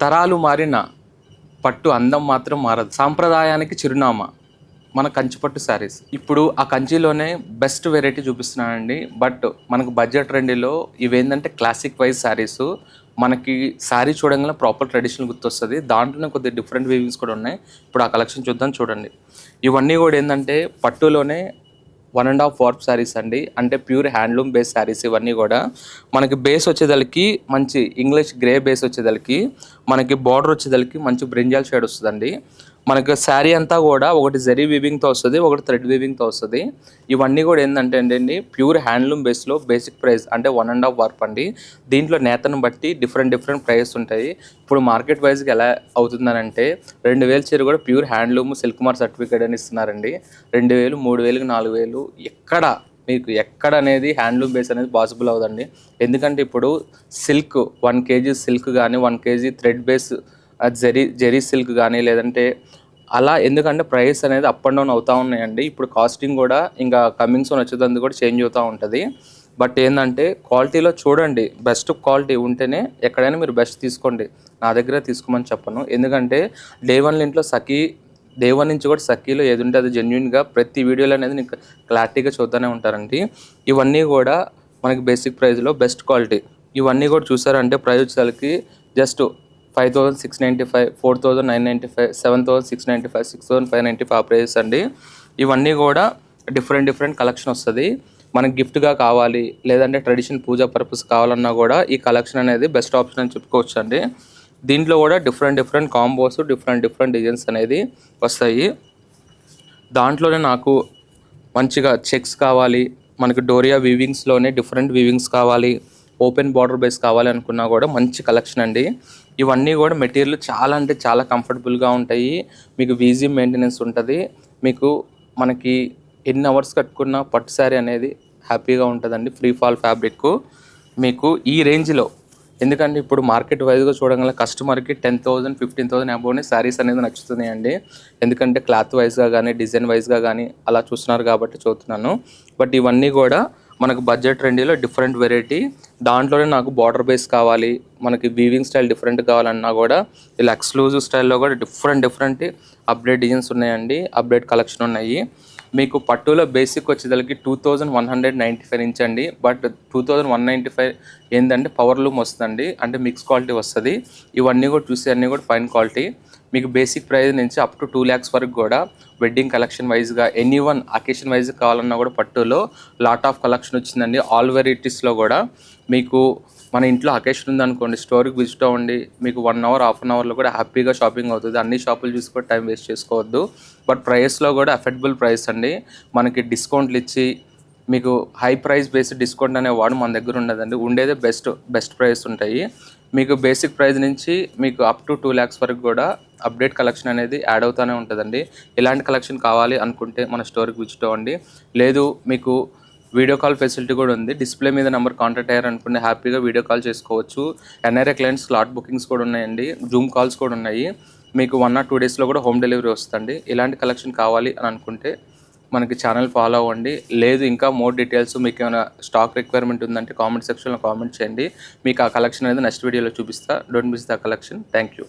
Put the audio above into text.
తరాలు మారిన పట్టు అందం మాత్రం మారదు. సాంప్రదాయానికి చిరునామా మన కంచిపట్టు శారీస్. ఇప్పుడు ఆ కంచిలోనే బెస్ట్ వెరైటీ చూపిస్తున్నానండి. బట్ మనకు బడ్జెట్ రెండిలో ఇవేంటంటే క్లాసిక్ వైజ్ శారీస్. మనకి శారీ చూడంగానే ప్రాపర్ ట్రెడిషనల్ గుర్తొస్తుంది. దాంట్లోనే కొద్దిగా డిఫరెంట్ వీవింగ్స్ కూడా ఉన్నాయి. ఇప్పుడు ఆ కలెక్షన్ చూద్దాం, చూడండి. ఇవన్నీ కూడా ఏంటంటే పట్టులోనే 1.5 వార్ప్ శారీస్ అండి. అంటే ప్యూర్ హ్యాండ్లూమ్ బేస్ శారీస్ ఇవన్నీ కూడా. మనకి బేస్ వచ్చేదలకి మంచి ఇంగ్లీష్ గ్రే బేస్ వచ్చేదలకి, మనకి బార్డర్ వచ్చేదలకి మంచి బ్రింజాల్ షేడ్ వస్తుందండి. మనకు శారీ అంతా కూడా ఒకటి జరీ వీవింగ్తో వస్తుంది, ఒకటి థ్రెడ్ వీవింగ్తో వస్తుంది. ఇవన్నీ కూడా ఏంటంటే అండి ప్యూర్ హ్యాండ్లూమ్ బేస్లో బేసిక్ ప్రైస్ అంటే 1.5 వార్ప్ అండి. దీంట్లో నేతను బట్టి డిఫరెంట్ ప్రైస్ ఉంటాయి. ఇప్పుడు మార్కెట్ వైజ్గా ఎలా అవుతుందని అంటే 2,000 చీర కూడా pure handloom silk mark certificate అని ఇస్తున్నారండి. 2,000, 3,000, 4,000 ఎక్కడ అనేది హ్యాండ్లూమ్ బేస్ అనేది పాసిబుల్ అవుదండి. ఎందుకంటే ఇప్పుడు సిల్క్ 1 kg సిల్క్ కానీ 1 kg thread base zari silk కానీ లేదంటే అలా, ఎందుకంటే ప్రైస్ అనేది అప్ అండ్ డౌన్ అవుతూ ఉన్నాయండి. ఇప్పుడు కాస్టింగ్ కూడా ఇంకా కమింగ్ సూన్ వచ్చేదందుకు కూడా చేంజ్ అవుతూ ఉంటుంది. బట్ ఏంటంటే క్వాలిటీలో చూడండి, బెస్ట్ క్వాలిటీ ఉంటేనే ఎక్కడైనా మీరు బెస్ట్ తీసుకోండి. నా దగ్గర తీసుకోమని చెప్పను. ఎందుకంటే డే వన్ నుంచి కూడా సఖీలో ఏది ఉంటే అది జెన్యున్గా ప్రతి వీడియోలో అనేది నీకు క్లారిటీగా చూస్తూనే ఉంటారండి. ఇవన్నీ కూడా మనకి బేసిక్ ప్రైస్లో బెస్ట్ క్వాలిటీ. ఇవన్నీ కూడా చూసారంటే ప్రైస్ వచ్చేసరికి జస్ట్ 5,695, 4,995, 7,695, 6,595 ఆ ప్రైస్ అండి. ఇవన్నీ కూడా డిఫరెంట్ కలెక్షన్ వస్తుంది. మనకి గిఫ్ట్గా కావాలి లేదంటే ట్రెడిషనల్ పూజా పర్పస్ కావాలన్నా కూడా ఈ కలెక్షన్ అనేది బెస్ట్ ఆప్షన్ అని చెప్పుకోవచ్చు అండి. దీంట్లో కూడా డిఫరెంట్ కాంబోస్, డిఫరెంట్ డిజైన్స్ అనేది వస్తాయి. దాంట్లోనే నాకు మంచిగా చెక్స్ కావాలి, మనకి డోరియా వీవింగ్స్లోనే డిఫరెంట్ వీవింగ్స్ కావాలి, ఓపెన్ బార్డర్ బేస్ కావాలి అనుకున్నా కూడా మంచి కలెక్షన్ అండి. ఇవన్నీ కూడా మెటీరియల్ చాలా అంటే చాలా కంఫర్టబుల్గా ఉంటాయి. మీకు ఈజీ మెయింటెనెన్స్ ఉంటుంది. మనకి ఎన్ని అవర్స్ కట్టుకున్న పట్టు శారీ అనేది హ్యాపీగా ఉంటుందండి. ఫ్రీ ఫాల్ ఫ్యాబ్రిక్ మీకు ఈ రేంజ్లో. ఎందుకంటే ఇప్పుడు మార్కెట్ వైజ్గా చూడగల కస్టమర్కి 10,000, 15,000 అబోవ్నే శారీస్ అనేది నచ్చుతున్నాయండి. ఎందుకంటే క్లాత్ వైజ్గా కానీ డిజైన్ వైజ్గా కానీ అలా చూస్తున్నారు కాబట్టి చూస్తున్నాను. బట్ ఇవన్నీ కూడా మనకు బడ్జెట్ రెండిలో డిఫరెంట్ వెరైటీ. దాంట్లోనే నాకు బార్డర్ బేస్ కావాలి, మనకి వీవింగ్ స్టైల్ డిఫరెంట్ కావాలన్నా కూడా ఇలా ఎక్స్క్లూజివ్ స్టైల్లో కూడా డిఫరెంట్ అప్డేట్ డిజైన్స్ ఉన్నాయండి. అప్డేట్ కలెక్షన్ ఉన్నాయి. మీకు పట్టులో బేసిక్ వచ్చేదానికి 2,195 నుంచి అండి. బట్ 2,195 ఏంటంటే పవర్ లూమ్ వస్తుందండి, అంటే మిక్స్ క్వాలిటీ వస్తుంది. ఇవన్నీ కూడా చూసి అన్నీ కూడా ఫైన్ క్వాలిటీ. మీకు బేసిక్ ప్రైస్ నుంచి అప్ టు 2 lakhs వరకు కూడా వెడ్డింగ్ కలెక్షన్ వైజ్గా ఎనీవన్ అకేషన్ వైజ్ కావాలన్నా కూడా పట్టులో లాట్ ఆఫ్ కలెక్షన్ వచ్చిందండి. ఆల్ వెరైటీస్లో కూడా మీకు మన ఇంట్లో అకేషన్ ఉందనుకోండి, స్టోర్కి విజిట్ అవ్వండి. మీకు 1 hour, హాఫ్ అన్ అవర్లో కూడా హ్యాపీగా షాపింగ్ అవుతుంది. అన్ని షాపులు చూసి కూడా టైం వేస్ట్ చేసుకోవద్దు. బట్ ప్రైస్లో కూడా అఫోర్డబుల్ ప్రైస్ అండి. మనకి డిస్కౌంట్లు ఇచ్చి మీకు హై ప్రైస్ బేస్డ్ డిస్కౌంట్ అనేవాడు మన దగ్గర ఉండదండి. ఉండేదే బెస్ట్ ప్రైస్ ఉంటాయి. మీకు బేసిక్ ప్రైస్ నుంచి మీకు అప్ టు 2 lakhs వరకు కూడా అప్డేట్ కలెక్షన్ అనేది యాడ్ అవుతూనే ఉంటుందండి. ఇలాంటి కలెక్షన్ కావాలి అనుకుంటే మన స్టోర్కి విజిట్ అవ్వండి. లేదు మీకు వీడియో కాల్ ఫెసిలిటీ కూడా ఉంది. డిస్ప్లే మీద నెంబర్ కాంటాక్ట్ అయ్యారనుకుంటే హ్యాపీగా వీడియో కాల్ చేసుకోవచ్చు. ఎన్ఆర్ఐ క్లయింట్స్ స్లాట్ బుకింగ్స్ కూడా ఉన్నాయండి, జూమ్ కాల్స్ కూడా ఉన్నాయి. మీకు 1 or 2 daysలో కూడా హోమ్ డెలివరీ వస్తుంది. ఇలాంటి కలెక్షన్ కావాలి అని అనుకుంటే మనకి ఛానల్ ఫాలో అవ్వండి. లేదు ఇంకా మోర్ డీటెయిల్స్ మీకు ఏమైనా స్టాక్ రిక్వైర్మెంట్ ఉందంటే కామెంట్ సెక్షన్లో కామెంట్ చేయండి. మీకు ఆ కలెక్షన్ అనేది నెక్స్ట్ వీడియోలో చూపిస్తా. Don't miss the collection. Thank you.